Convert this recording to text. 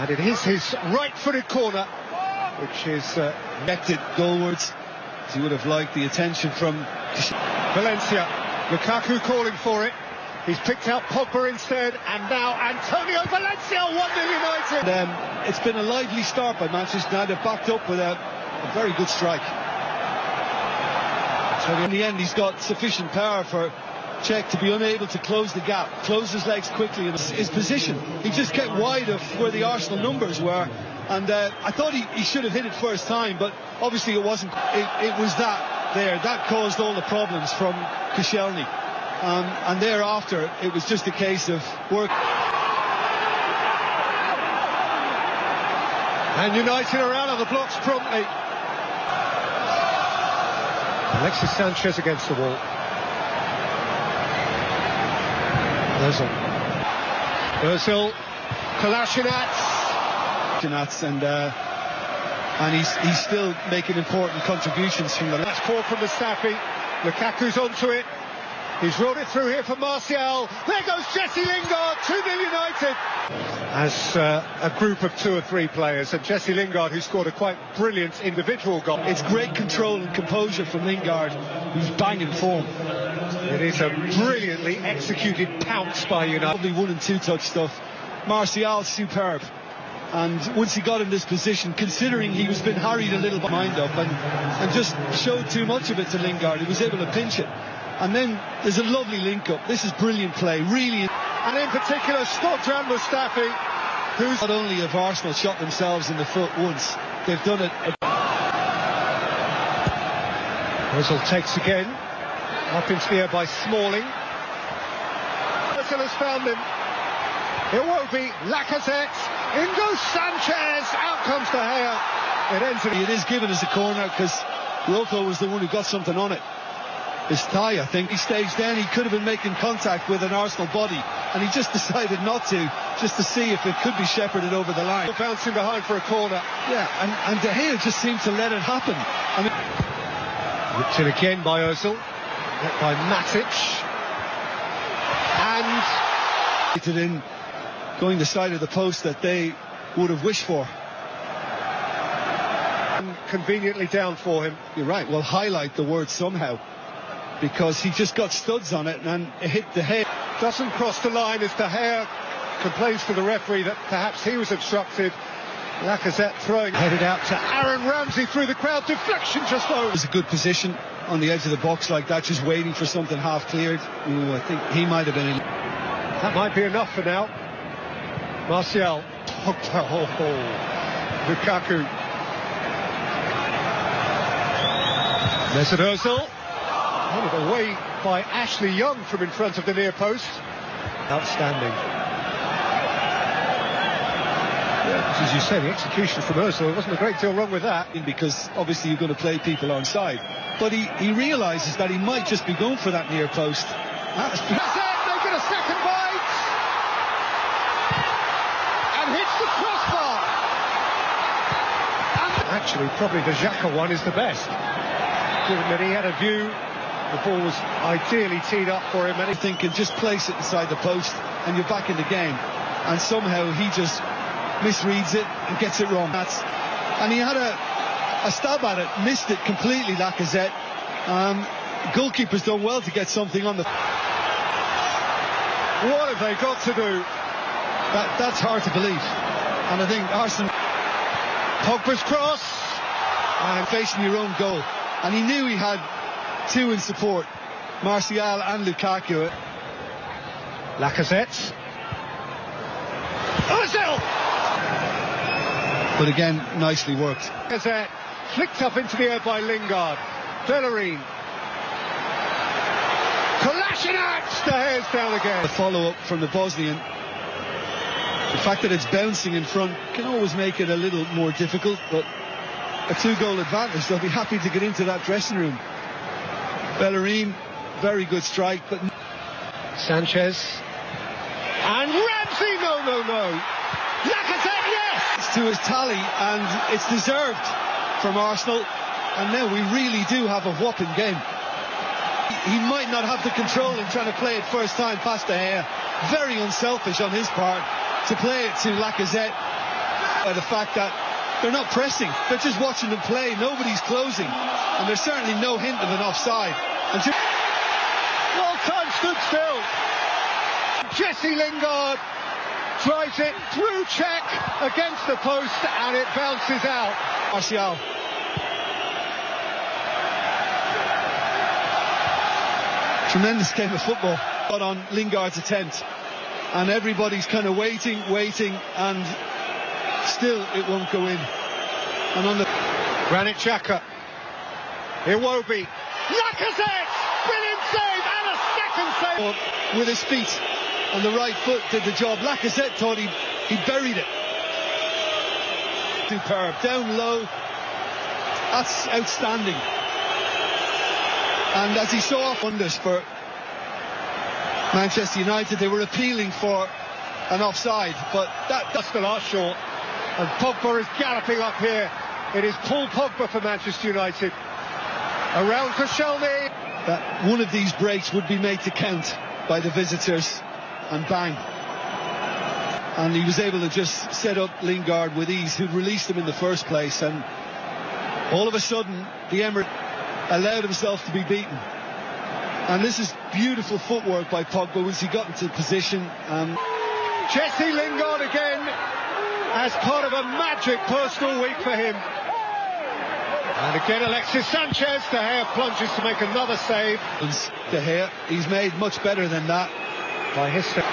And it is his right-footed corner, which is connected goalwards. He would have liked the attention from Valencia. Lukaku calling for it. He's picked out Pogba instead, and now Antonio Valencia, 1-0 United. And, it's been a lively start by Manchester United, backed up with a very good strike. So in the end, he's got sufficient power for Cech to be unable to close the gap, close his legs quickly in his position. He just kept wide of where the Arsenal numbers were, and I thought he should have hit it first time, but obviously it wasn't. It was that caused all the problems from Koscielny. And thereafter, it was just a case of work. And United are out of the blocks promptly. Alexis Sanchez against the wall. Ozil. Kolasinac. And he's still making important contributions from the. That's poor from Mustafi. Lukaku's onto it. He's rolled it through here for Martial. There goes Jesse Lingard, 2-0 United. As a group of 2 or 3 players, and Jesse Lingard, who scored a quite brilliant individual goal. It's great control and composure from Lingard, who's banging form. It is a brilliantly executed pounce by United. Probably 1 and 2 touch stuff. Martial, superb. And once he got in this position, considering he was been harried a little by mind up and just showed too much of it to Lingard, he was able to pinch it. And then there's a lovely link-up. This is brilliant play, really. And in particular, Shkodran Mustafi, who's... Not only have Arsenal shot themselves in the foot once, they've done it... Ozil takes again. Up into the air by Smalling. Ozil has found him. Iwobi, Lacazette, in goes Sanchez, out comes De Gea. It ends. It is given as a corner because Rocco was the one who got something on it. His thigh, I think. He staged then, he could have been making contact with an Arsenal body, and he just decided not to, just to see if it could be shepherded over the line. Bouncing behind for a corner. Yeah, and De Gea just seemed to let it happen. I mean, whipped in again by Ozil, met by Matic, and it in going the side of the post that they would have wished for. Conveniently down for him. You're right. Well, highlight the word somehow, because he just got studs on it and it hit De Gea. Doesn't cross the line as De Gea complains to the referee that perhaps he was obstructed. Lacazette throwing, headed out to Aaron Ramsey through the crowd. Deflection just over. It was a good position on the edge of the box like that, just waiting for something half cleared. Ooh, I think he might have been in. That might be enough for now. Martial. Lukaku. Mesut Ozil. Oh, away by Ashley Young from in front of the near post. Outstanding. Yeah, as you say, the execution from Ozil, there wasn't a great deal wrong with that. Because obviously you're going to play people onside. But he realises that he might just be going for that near post. That's it, they get a second bite. And hits the crossbar. And actually, probably the Xhaka one is the best. Given that he had a view, the ball was ideally teed up for him. And he's thinking, just place it inside the post and you're back in the game. And somehow he just misreads it and gets it wrong. And he had a stab at it, missed it completely, Lacazette. Goalkeeper's done well to get something on the... What have they got to do? That's hard to believe. And I think Arsenal... Pogba's cross. And facing your own goal. And he knew he had 2 in support, Martial and Lukaku. Lacazette. Ozil! But again, nicely worked. Lacazette flicked up into the air by Lingard. Bellerin. Kolasinac! De Gea's down again. The follow-up from the Bosnian. The fact that it's bouncing in front can always make it a little more difficult, but a 2-goal advantage. They'll be happy to get into that dressing room. Bellerin, very good strike, but... Sanchez. And Ramsey, no. Lacazette, yes! It's to his tally, and it's deserved from Arsenal. And now we really do have a whopping game. He might not have the control in trying to play it first time past De Gea. Very unselfish on his part to play it to Lacazette. By the fact that they're not pressing, they're just watching them play. Nobody's closing, and there's certainly no hint of an offside. And well, time stood still. Jesse Lingard tries it through check against the post, and it bounces out. Martial. Tremendous game of football. Got on Lingard's attempt, and everybody's kind of waiting, and still it won't go in. And on the Granit Xhaka, Iwobi, Lacazette, brilliant save, and a second save. With his feet and the right foot did the job. Lacazette thought he buried it. Superb, down low. That's outstanding. And as he saw wonders for Manchester United, they were appealing for an offside, but that's the last shot. And Pogba is galloping up here. It is Paul Pogba for Manchester United. Around Koscielny. That one of these breaks would be made to count by the visitors, and bang. And he was able to just set up Lingard with ease, who'd released him in the first place, and all of a sudden the Emirates allowed himself to be beaten. And this is beautiful footwork by Pogba once he got into position. Jesse Lingard again as part of a magic personal week for him. And again Alexis Sanchez. De Gea plunges to make another save. De Gea, he's made much better than that by history.